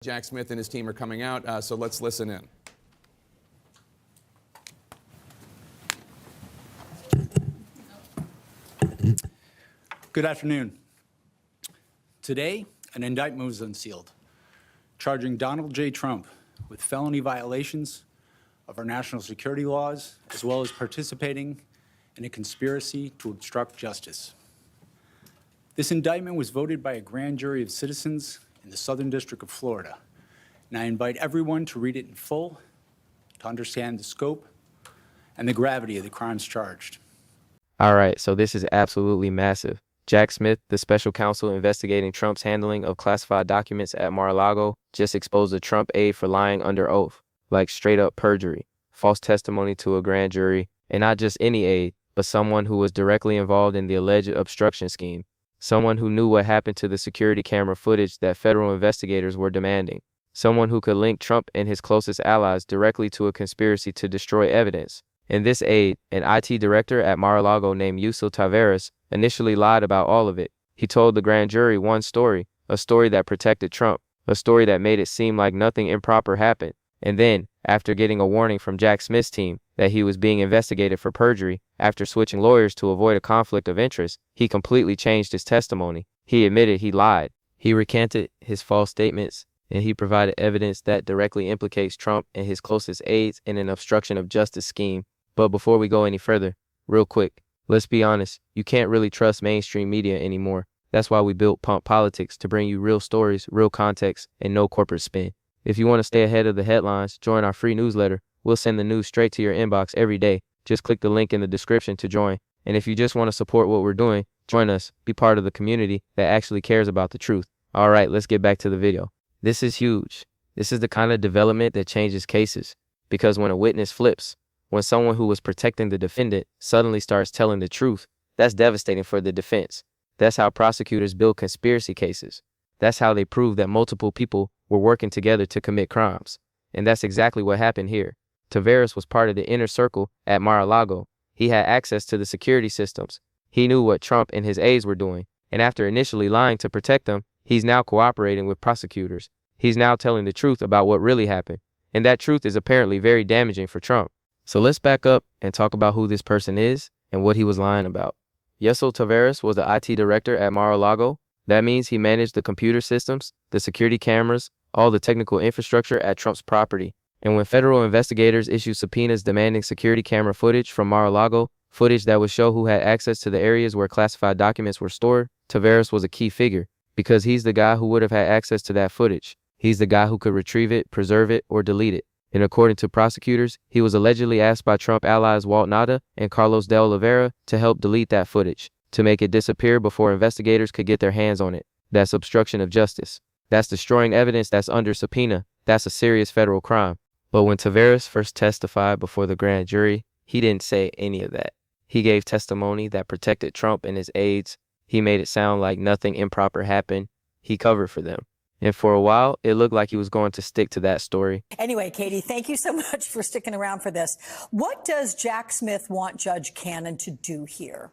Jack Smith and his team are coming out, so let's listen in. Good afternoon. Today, an indictment was unsealed, charging Donald J. Trump with felony violations of our national security laws, as well as participating in a conspiracy to obstruct justice. This indictment was voted by a grand jury of citizens in the Southern District of Florida, and I invite everyone to read it in full to understand the scope and the gravity of the crimes charged. All right, so this is absolutely massive. Jack Smith, the special counsel investigating Trump's handling of classified documents at Mar-a-Lago, just exposed a Trump aide for lying under oath, like straight up perjury, false testimony to a grand jury, and not just any aide, but someone who was directly involved in the alleged obstruction scheme, someone who knew what happened to the security camera footage that federal investigators were demanding, someone who could link Trump and his closest allies directly to a conspiracy to destroy evidence. And this aide, an IT director at Mar-a-Lago named Yusel Taveras, initially lied about all of it. He told the grand jury one story, a story that protected Trump, a story that made it seem like nothing improper happened. And then, after getting a warning from Jack Smith's team that he was being investigated for perjury, after switching lawyers to avoid a conflict of interest, he completely changed his testimony. He admitted he lied. He recanted his false statements, and he provided evidence that directly implicates Trump and his closest aides in an obstruction of justice scheme. But before we go any further, real quick, let's be honest, you can't really trust mainstream media anymore. That's why we built Pump Politics, to bring you real stories, real context, and no corporate spin. If you want to stay ahead of the headlines, join our free newsletter. We'll send the news straight to your inbox every day. Just click the link in the description to join. And if you just want to support what we're doing, join us. Be part of the community that actually cares about the truth. All right, let's get back to the video. This is huge. This is the kind of development that changes cases. Because when a witness flips, when someone who was protecting the defendant suddenly starts telling the truth, that's devastating for the defense. That's how prosecutors build conspiracy cases. That's how they prove that multiple people were working together to commit crimes. And that's exactly what happened here. Taveras was part of the inner circle at Mar-a-Lago. He had access to the security systems. He knew what Trump and his aides were doing. And after initially lying to protect them, he's now cooperating with prosecutors. He's now telling the truth about what really happened. And that truth is apparently very damaging for Trump. So let's back up and talk about who this person is and what he was lying about. Yusel Taveras was the IT director at Mar-a-Lago. That means he managed the computer systems, the security cameras, all the technical infrastructure at Trump's property. And when federal investigators issued subpoenas demanding security camera footage from Mar-a-Lago, footage that would show who had access to the areas where classified documents were stored, Taveras was a key figure because he's the guy who would have had access to that footage. He's the guy who could retrieve it, preserve it, or delete it. And according to prosecutors, he was allegedly asked by Trump allies Walt Nauta and Carlos de Oliveira to help delete that footage, to make it disappear before investigators could get their hands on it. That's obstruction of justice. That's destroying evidence that's under subpoena. That's a serious federal crime. But when Taveras first testified before the grand jury, he didn't say any of that. He gave testimony that protected Trump and his aides. He made it sound like nothing improper happened. He covered for them. And for a while, it looked like he was going to stick to that story. Anyway, Katie, thank you so much for sticking around for this. What does Jack Smith want Judge Cannon to do here?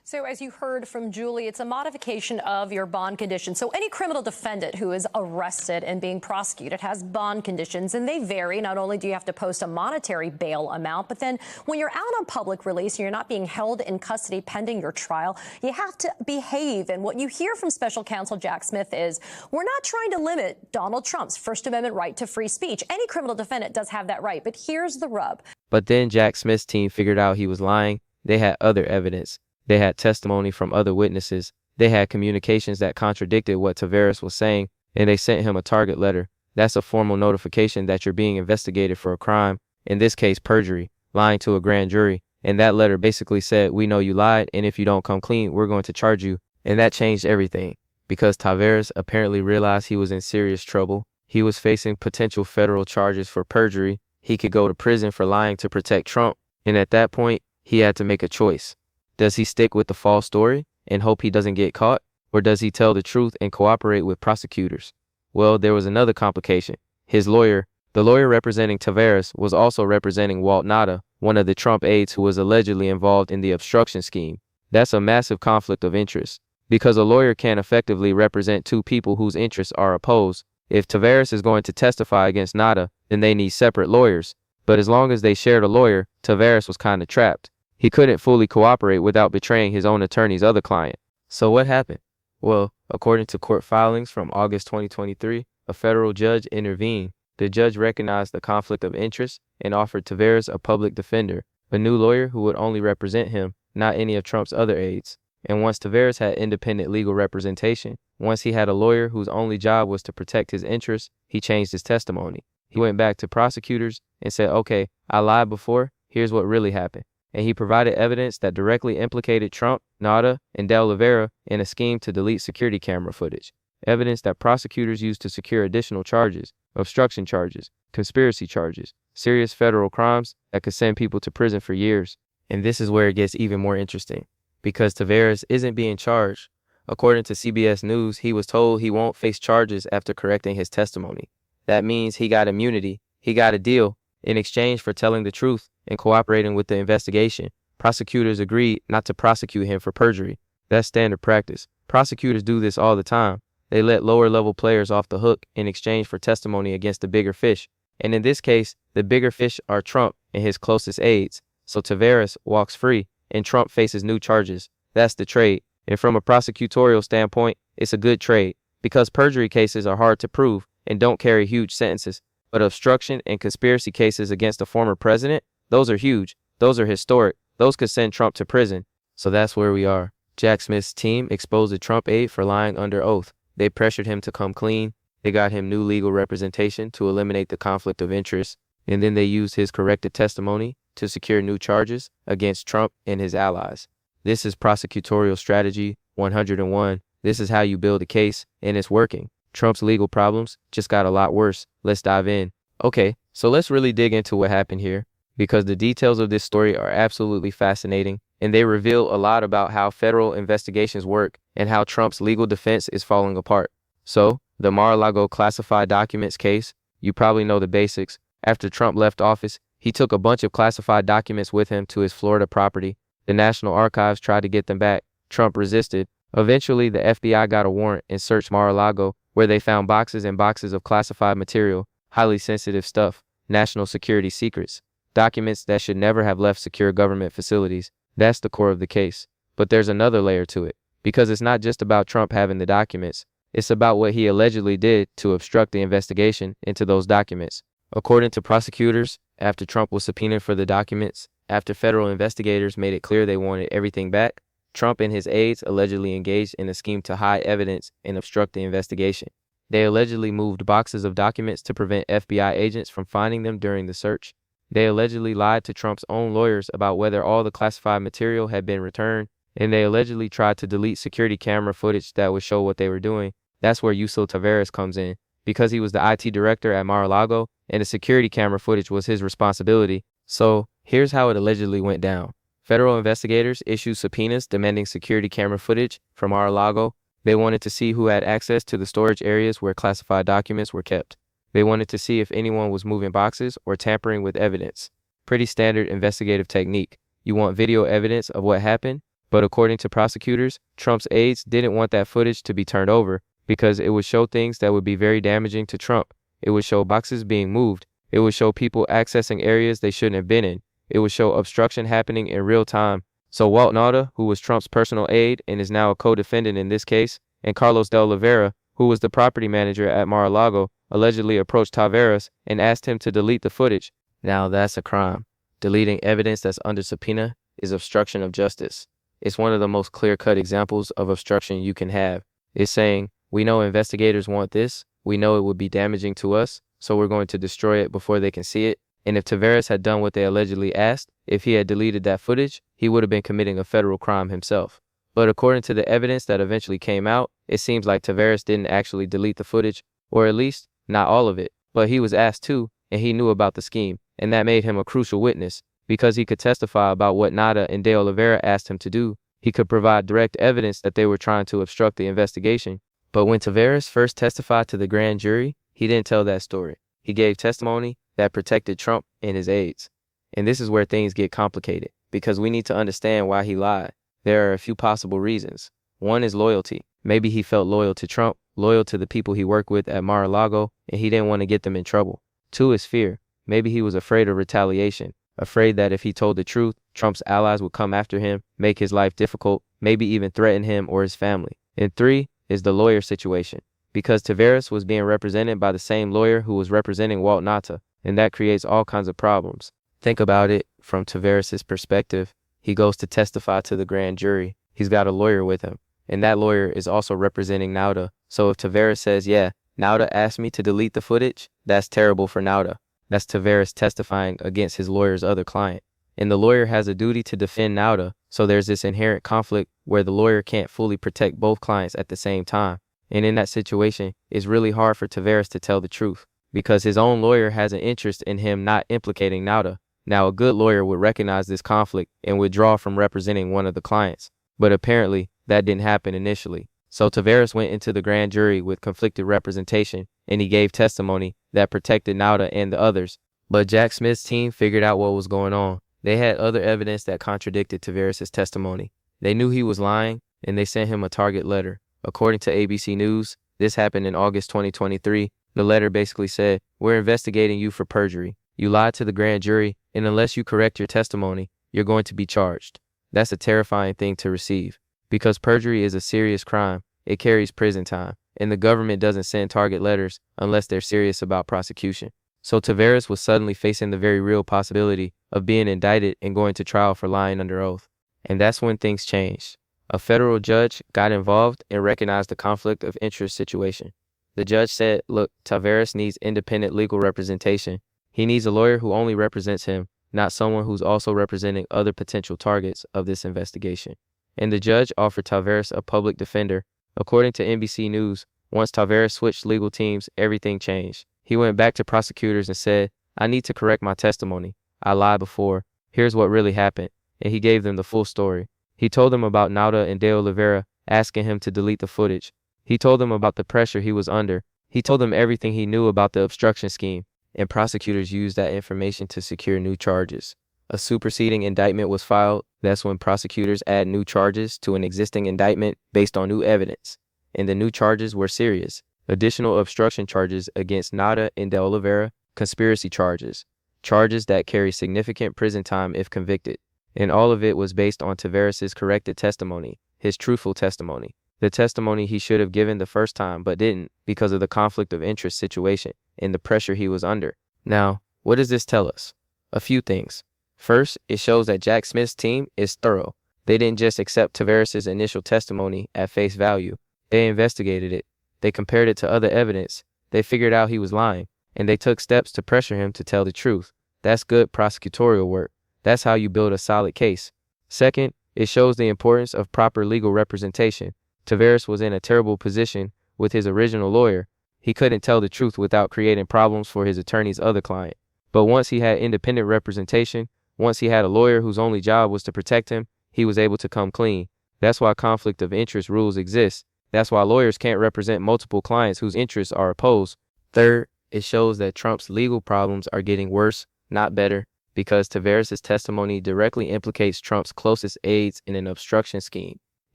So as you heard from Julie, it's a modification of your bond conditions. So any criminal defendant who is arrested and being prosecuted has bond conditions, and they vary. Not only do you have to post a monetary bail amount, but then when you're out on public release and you're not being held in custody pending your trial, you have to behave. And what you hear from special counsel Jack Smith is, we're not trying to limit Donald Trump's First Amendment right to free speech. Any criminal defendant does have that right. But here's the rub. But then Jack Smith's team figured out he was lying. They had other evidence. They had testimony from other witnesses. They had communications that contradicted what Taveras was saying, and they sent him a target letter. That's a formal notification that you're being investigated for a crime, in this case perjury, lying to a grand jury. And that letter basically said, we know you lied, and if you don't come clean, we're going to charge you. And that changed everything, because Taveras apparently realized he was in serious trouble. He was facing potential federal charges for perjury. He could go to prison for lying to protect Trump. And at that point, he had to make a choice. Does he stick with the false story and hope he doesn't get caught? Or does he tell the truth and cooperate with prosecutors? Well, there was another complication. His lawyer, the lawyer representing Taveras, was also representing Walt Nauta, one of the Trump aides who was allegedly involved in the obstruction scheme. That's a massive conflict of interest, because a lawyer can't effectively represent two people whose interests are opposed. If Tavares is going to testify against Nada, then they need separate lawyers. But as long as they shared a lawyer, Tavares was kind of trapped. He couldn't fully cooperate without betraying his own attorney's other client. So what happened? Well, according to court filings from August 2023, a federal judge intervened. The judge recognized the conflict of interest and offered Tavares a public defender, a new lawyer who would only represent him, not any of Trump's other aides. And once Tavares had independent legal representation, once he had a lawyer whose only job was to protect his interests, he changed his testimony. He went back to prosecutors and said, okay, I lied before, here's what really happened. And he provided evidence that directly implicated Trump, Nada, and De Oliveira in a scheme to delete security camera footage. Evidence that prosecutors used to secure additional charges, obstruction charges, conspiracy charges, serious federal crimes that could send people to prison for years. And this is where it gets even more interesting, because Tavares isn't being charged. According to CBS News, he was told he won't face charges after correcting his testimony. That means he got immunity, he got a deal, in exchange for telling the truth and cooperating with the investigation. Prosecutors agreed not to prosecute him for perjury. That's standard practice. Prosecutors do this all the time. They let lower-level players off the hook in exchange for testimony against the bigger fish. And in this case, the bigger fish are Trump and his closest aides. So Tavares walks free, and Trump faces new charges. That's the trade. And from a prosecutorial standpoint, it's a good trade, because perjury cases are hard to prove and don't carry huge sentences. But obstruction and conspiracy cases against a former president, those are huge. Those are historic. Those could send Trump to prison. So that's where we are. Jack Smith's team exposed a Trump aide for lying under oath. They pressured him to come clean. They got him new legal representation to eliminate the conflict of interest. And then they used his corrected testimony to secure new charges against Trump and his allies. This is prosecutorial strategy 101. This is how you build a case, and it's working. Trump's legal problems just got a lot worse. Let's dive in. Okay, so let's really dig into what happened here, because the details of this story are absolutely fascinating, and they reveal a lot about how federal investigations work and how Trump's legal defense is falling apart. So, the Mar-a-Lago classified documents case, you probably know the basics. After Trump left office, he took a bunch of classified documents with him to his Florida property. The National Archives tried to get them back. Trump resisted. Eventually, the FBI got a warrant and searched Mar-a-Lago, where they found boxes and boxes of classified material, highly sensitive stuff, national security secrets, documents that should never have left secure government facilities. That's the core of the case. But there's another layer to it, because it's not just about Trump having the documents. It's about what he allegedly did to obstruct the investigation into those documents. According to prosecutors, after Trump was subpoenaed for the documents, after federal investigators made it clear they wanted everything back, Trump and his aides allegedly engaged in a scheme to hide evidence and obstruct the investigation. They allegedly moved boxes of documents to prevent FBI agents from finding them during the search. They allegedly lied to Trump's own lawyers about whether all the classified material had been returned, and they allegedly tried to delete security camera footage that would show what they were doing. That's where Yusuf Tavares comes in, because he was the IT director at Mar-a-Lago, and the security camera footage was his responsibility. So, here's how it allegedly went down. Federal investigators issued subpoenas demanding security camera footage from Mar-a-Lago. They wanted to see who had access to the storage areas where classified documents were kept. They wanted to see if anyone was moving boxes or tampering with evidence. Pretty standard investigative technique. You want video evidence of what happened, but according to prosecutors, Trump's aides didn't want that footage to be turned over because it would show things that would be very damaging to Trump. It would show boxes being moved. It would show people accessing areas they shouldn't have been in. It would show obstruction happening in real time. So Walt Nauta, who was Trump's personal aide and is now a co-defendant in this case, and Carlos De Oliveira, who was the property manager at Mar-a-Lago, allegedly approached Tavares and asked him to delete the footage. Now that's a crime. Deleting evidence that's under subpoena is obstruction of justice. It's one of the most clear-cut examples of obstruction you can have. It's saying, we know investigators want this, we know it would be damaging to us, so we're going to destroy it before they can see it. And if Tavares had done what they allegedly asked, if he had deleted that footage, he would have been committing a federal crime himself. But according to the evidence that eventually came out, it seems like Tavares didn't actually delete the footage, or at least not all of it. But he was asked to, and he knew about the scheme, and that made him a crucial witness, because he could testify about what Nada and De Oliveira asked him to do. He could provide direct evidence that they were trying to obstruct the investigation. But when Tavares first testified to the grand jury, he didn't tell that story. He gave testimony that protected Trump and his aides. And this is where things get complicated, because we need to understand why he lied. There are a few possible reasons. One is loyalty. Maybe he felt loyal to Trump, loyal to the people he worked with at Mar-a-Lago, and he didn't want to get them in trouble. 2 is fear. Maybe he was afraid of retaliation, afraid that if he told the truth, Trump's allies would come after him, make his life difficult, maybe even threaten him or his family. And 3 is the lawyer situation, because Taveras was being represented by the same lawyer who was representing Walt Nauta, and that creates all kinds of problems. Think about it from Taveras' perspective. He goes to testify to the grand jury. He's got a lawyer with him, and that lawyer is also representing Nauta. So if Taveras says, yeah, Nauta asked me to delete the footage, that's terrible for Nauta. That's Taveras testifying against his lawyer's other client. And the lawyer has a duty to defend Nauta, so there's this inherent conflict where the lawyer can't fully protect both clients at the same time. And in that situation, it's really hard for Taveras to tell the truth, because his own lawyer has an interest in him not implicating Nauta. Now, a good lawyer would recognize this conflict and withdraw from representing one of the clients. But apparently, that didn't happen initially. So Taveras went into the grand jury with conflicted representation, and he gave testimony that protected Nauta and the others. But Jack Smith's team figured out what was going on. They had other evidence that contradicted Taveras' testimony. They knew he was lying, and they sent him a target letter. According to ABC News, this happened in August 2023. The letter basically said, "We're investigating you for perjury. You lied to the grand jury, and unless you correct your testimony, you're going to be charged." That's a terrifying thing to receive, because perjury is a serious crime. It carries prison time, and the government doesn't send target letters unless they're serious about prosecution. So Taveras was suddenly facing the very real possibility of being indicted and going to trial for lying under oath. And that's when things changed. A federal judge got involved and recognized the conflict of interest situation. The judge said, look, Taveras needs independent legal representation. He needs a lawyer who only represents him, not someone who's also representing other potential targets of this investigation. And the judge offered Taveras a public defender. According to NBC News, once Taveras switched legal teams, everything changed. He went back to prosecutors and said, I need to correct my testimony. I lied before. Here's what really happened. And he gave them the full story. He told them about Nauta and De Oliveira asking him to delete the footage. He told them about the pressure he was under. He told them everything he knew about the obstruction scheme. And prosecutors used that information to secure new charges. A superseding indictment was filed. That's when prosecutors add new charges to an existing indictment based on new evidence. And the new charges were serious. Additional obstruction charges against Nauta and De Oliveira, conspiracy charges, charges that carry significant prison time if convicted. And all of it was based on Taveras' corrected testimony, his truthful testimony, the testimony he should have given the first time but didn't because of the conflict of interest situation and the pressure he was under. Now, what does this tell us? A few things. First, it shows that Jack Smith's team is thorough. They didn't just accept Taveras' initial testimony at face value. They investigated it. They compared it to other evidence. They figured out he was lying, and they took steps to pressure him to tell the truth. That's good prosecutorial work. That's how you build a solid case. Second, it shows the importance of proper legal representation. Taveras was in a terrible position with his original lawyer. He couldn't tell the truth without creating problems for his attorney's other client. But once he had independent representation, once he had a lawyer whose only job was to protect him, he was able to come clean. That's why conflict of interest rules exist. That's why lawyers can't represent multiple clients whose interests are opposed. Third, it shows that Trump's legal problems are getting worse, not better, because Taveras' testimony directly implicates Trump's closest aides in an obstruction scheme.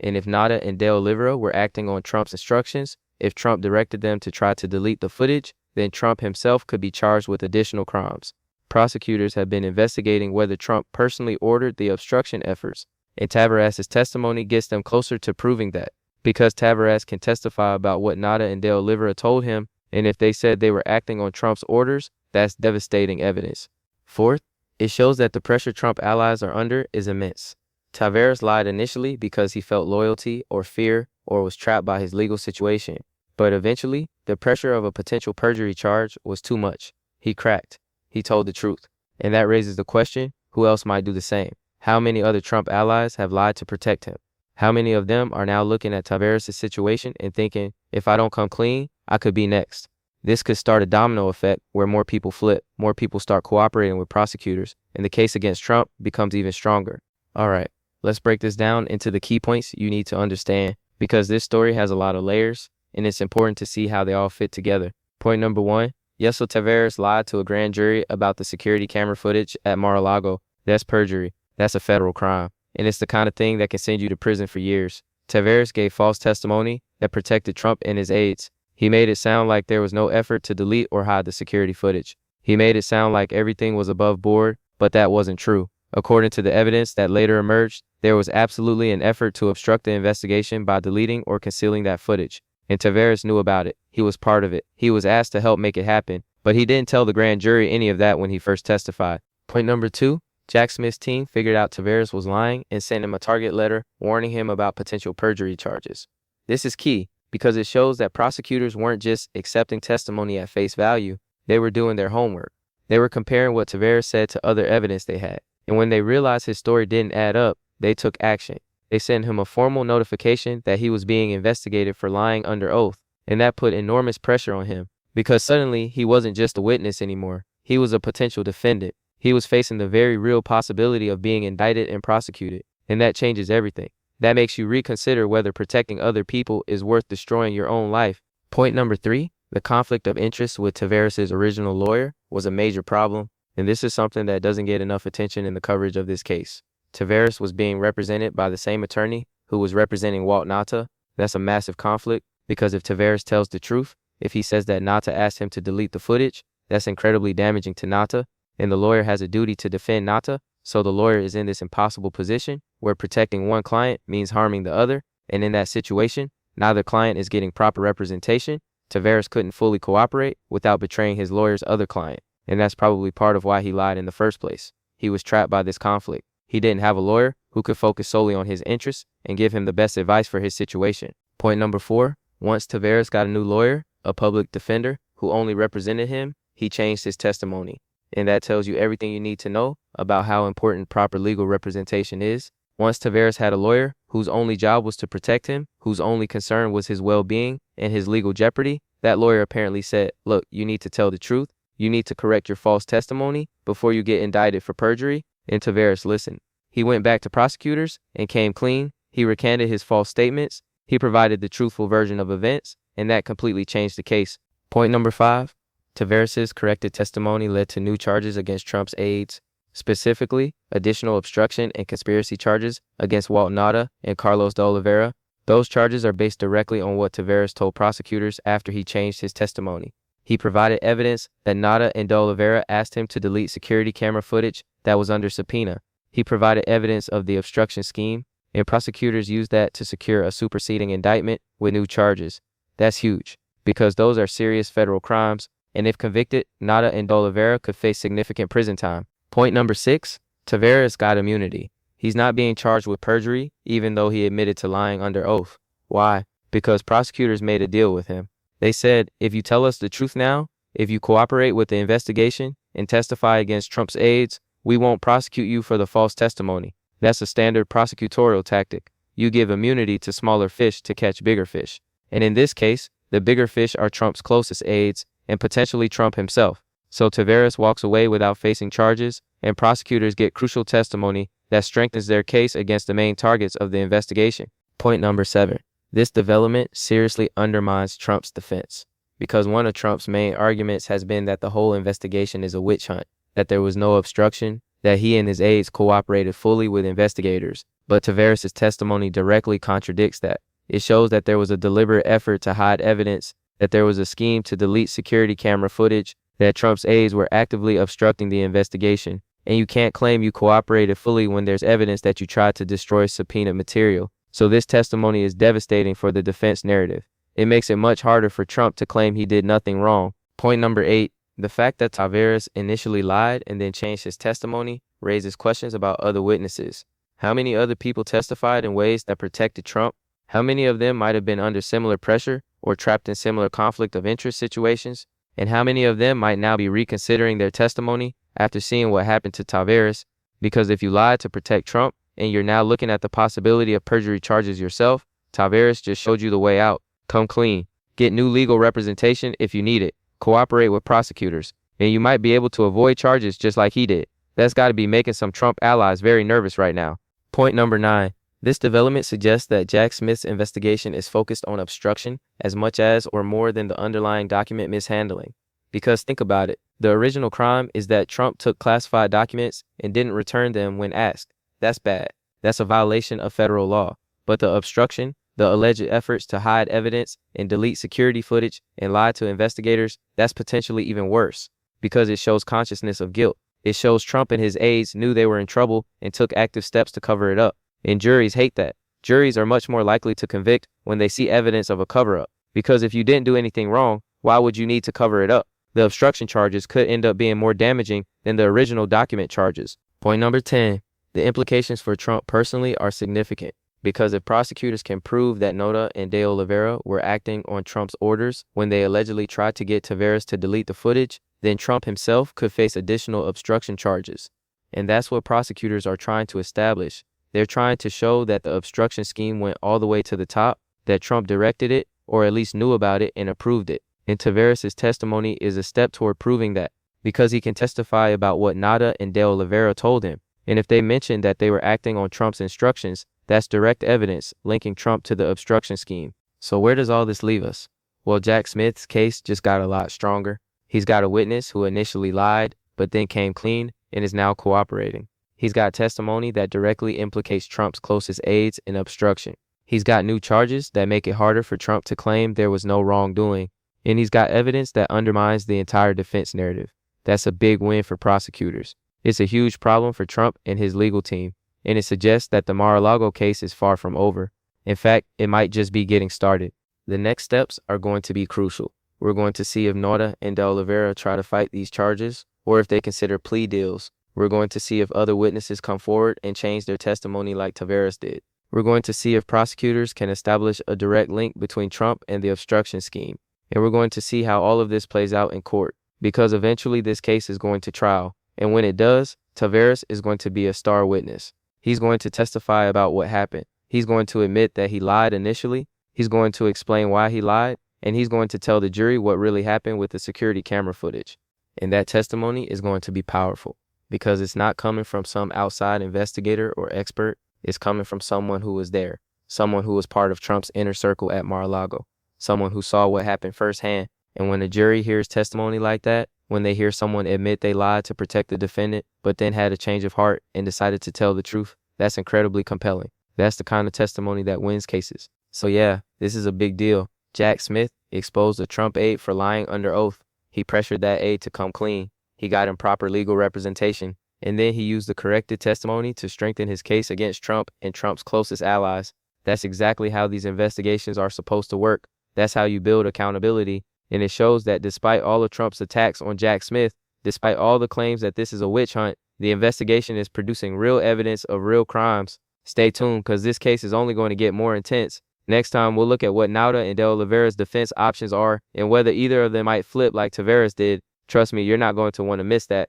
And if Nauta and De Oliveira were acting on Trump's instructions, if Trump directed them to try to delete the footage, then Trump himself could be charged with additional crimes. Prosecutors have been investigating whether Trump personally ordered the obstruction efforts, and Taveras' testimony gets them closer to proving that, because Taveras can testify about what Nauta and De Oliveira told him, and if they said they were acting on Trump's orders, that's devastating evidence. Fourth, it shows that the pressure Trump allies are under is immense. Taveras lied initially because he felt loyalty or fear or was trapped by his legal situation. But eventually, the pressure of a potential perjury charge was too much. He cracked. He told the truth. And that raises the question, who else might do the same? How many other Trump allies have lied to protect him? How many of them are now looking at Taveras' situation and thinking, if I don't come clean, I could be next? This could start a domino effect where more people flip, more people start cooperating with prosecutors, and the case against Trump becomes even stronger. All right, let's break this down into the key points you need to understand, because this story has a lot of layers, and it's important to see how they all fit together. Point number one, Yeso Taveras lied to a grand jury about the security camera footage at Mar-a-Lago. That's perjury. That's a federal crime, and it's the kind of thing that can send you to prison for years. Taveras gave false testimony that protected Trump and his aides. He made it sound like there was no effort to delete or hide the security footage. He made it sound like everything was above board, but that wasn't true. According to the evidence that later emerged, there was absolutely an effort to obstruct the investigation by deleting or concealing that footage. And Taveras knew about it. He was part of it. He was asked to help make it happen, but he didn't tell the grand jury any of that when he first testified. Point number 2, Jack Smith's team figured out Taveras was lying and sent him a target letter warning him about potential perjury charges. This is key because it shows that prosecutors weren't just accepting testimony at face value, they were doing their homework. They were comparing what Taveras said to other evidence they had. And when they realized his story didn't add up, they took action. They sent him a formal notification that he was being investigated for lying under oath, and that put enormous pressure on him because suddenly he wasn't just a witness anymore. He was a potential defendant. He was facing the very real possibility of being indicted and prosecuted, and that changes everything. That makes you reconsider whether protecting other people is worth destroying your own life. Point number 3, the conflict of interest with Taveras' original lawyer was a major problem, and this is something that doesn't get enough attention in the coverage of this case. Taveras was being represented by the same attorney who was representing Walt Nauta. That's a massive conflict because if Taveras tells the truth, if he says that Nauta asked him to delete the footage, that's incredibly damaging to Nauta, and the lawyer has a duty to defend Nauta, so the lawyer is in this impossible position where protecting one client means harming the other, and in that situation, neither client is getting proper representation. Taveras couldn't fully cooperate without betraying his lawyer's other client, and that's probably part of why he lied in the first place. He was trapped by this conflict. He didn't have a lawyer who could focus solely on his interests and give him the best advice for his situation. Point number 4, once Taveras got a new lawyer, a public defender, who only represented him, he changed his testimony. And that tells you everything you need to know about how important proper legal representation is. Once Taveras had a lawyer whose only job was to protect him, whose only concern was his well-being and his legal jeopardy, that lawyer apparently said, look, you need to tell the truth. You need to correct your false testimony before you get indicted for perjury. And Taveras listened. He went back to prosecutors and came clean. He recanted his false statements. He provided the truthful version of events, and that completely changed the case. Point number 5, Taveras' corrected testimony led to new charges against Trump's aides, specifically additional obstruction and conspiracy charges against Walt Nauta and Carlos de Oliveira. Those charges are based directly on what Taveras told prosecutors after he changed his testimony. He provided evidence that Nauta and de Oliveira asked him to delete security camera footage that was under subpoena. He provided evidence of the obstruction scheme, and prosecutors used that to secure a superseding indictment with new charges. That's huge, because those are serious federal crimes, and if convicted, Nauta and de Oliveira could face significant prison time. Point number 6, Taveras got immunity. He's not being charged with perjury, even though he admitted to lying under oath. Why? Because prosecutors made a deal with him. They said, if you tell us the truth now, if you cooperate with the investigation and testify against Trump's aides, we won't prosecute you for the false testimony. That's a standard prosecutorial tactic. You give immunity to smaller fish to catch bigger fish. And in this case, the bigger fish are Trump's closest aides and potentially Trump himself. So Taveras walks away without facing charges, and prosecutors get crucial testimony that strengthens their case against the main targets of the investigation. Point number 7. This development seriously undermines Trump's defense, because one of Trump's main arguments has been that the whole investigation is a witch hunt, that there was no obstruction, that he and his aides cooperated fully with investigators. But Taveras' testimony directly contradicts that. It shows that there was a deliberate effort to hide evidence, that there was a scheme to delete security camera footage, that Trump's aides were actively obstructing the investigation, and you can't claim you cooperated fully when there's evidence that you tried to destroy subpoenaed material. So this testimony is devastating for the defense narrative. It makes it much harder for Trump to claim he did nothing wrong. Point number 8, the fact that Taveras initially lied and then changed his testimony raises questions about other witnesses. How many other people testified in ways that protected Trump? How many of them might have been under similar pressure or trapped in similar conflict of interest situations? And how many of them might now be reconsidering their testimony after seeing what happened to Taveras? Because if you lied to protect Trump and you're now looking at the possibility of perjury charges yourself, Taveras just showed you the way out. Come clean. Get new legal representation if you need it. Cooperate with prosecutors, and you might be able to avoid charges just like he did. That's got to be making some Trump allies very nervous right now. Point number 9. This development suggests that Jack Smith's investigation is focused on obstruction as much as or more than the underlying document mishandling. Because think about it, the original crime is that Trump took classified documents and didn't return them when asked. That's bad. That's a violation of federal law. But the obstruction, The alleged efforts to hide evidence and delete security footage and lie to investigators, that's potentially even worse because it shows consciousness of guilt. It shows Trump and his aides knew they were in trouble and took active steps to cover it up. And juries hate that. Juries are much more likely to convict when they see evidence of a cover-up. Because if you didn't do anything wrong, why would you need to cover it up? The obstruction charges could end up being more damaging than the original document charges. Point number 10. The implications for Trump personally are significant. Because if prosecutors can prove that Nota and De Oliveira were acting on Trump's orders when they allegedly tried to get Taveras to delete the footage, then Trump himself could face additional obstruction charges. And that's what prosecutors are trying to establish. They're trying to show that the obstruction scheme went all the way to the top, that Trump directed it, or at least knew about it and approved it. And Taveras' testimony is a step toward proving that, because he can testify about what Nota and De Oliveira told him. And if they mention that they were acting on Trump's instructions, that's direct evidence linking Trump to the obstruction scheme. So where does all this leave us? Well, Jack Smith's case just got a lot stronger. He's got a witness who initially lied, but then came clean and is now cooperating. He's got testimony that directly implicates Trump's closest aides in obstruction. He's got new charges that make it harder for Trump to claim there was no wrongdoing. And he's got evidence that undermines the entire defense narrative. That's a big win for prosecutors. It's a huge problem for Trump and his legal team, and it suggests that the Mar-a-Lago case is far from over. In fact, it might just be getting started. The next steps are going to be crucial. We're going to see if Nota and De Oliveira try to fight these charges, or if they consider plea deals. We're going to see if other witnesses come forward and change their testimony like Taveras did. We're going to see if prosecutors can establish a direct link between Trump and the obstruction scheme. And we're going to see how all of this plays out in court, because eventually this case is going to trial. And when it does, Taveras is going to be a star witness. He's going to testify about what happened. He's going to admit that he lied initially. He's going to explain why he lied. And he's going to tell the jury what really happened with the security camera footage. And that testimony is going to be powerful because it's not coming from some outside investigator or expert. It's coming from someone who was there, someone who was part of Trump's inner circle at Mar-a-Lago, someone who saw what happened firsthand. And when a jury hears testimony like that, when they hear someone admit they lied to protect the defendant, but then had a change of heart and decided to tell the truth, that's incredibly compelling. That's the kind of testimony that wins cases. So yeah, this is a big deal. Jack Smith exposed a Trump aide for lying under oath. He pressured that aide to come clean. He got him proper legal representation. And then he used the corrected testimony to strengthen his case against Trump and Trump's closest allies. That's exactly how these investigations are supposed to work. That's how you build accountability. And it shows that despite all of Trump's attacks on Jack Smith, despite all the claims that this is a witch hunt, the investigation is producing real evidence of real crimes. Stay tuned, because this case is only going to get more intense. Next time, we'll look at what Nota and De Oliveira's defense options are and whether either of them might flip like Taveras did. Trust me, you're not going to want to miss that.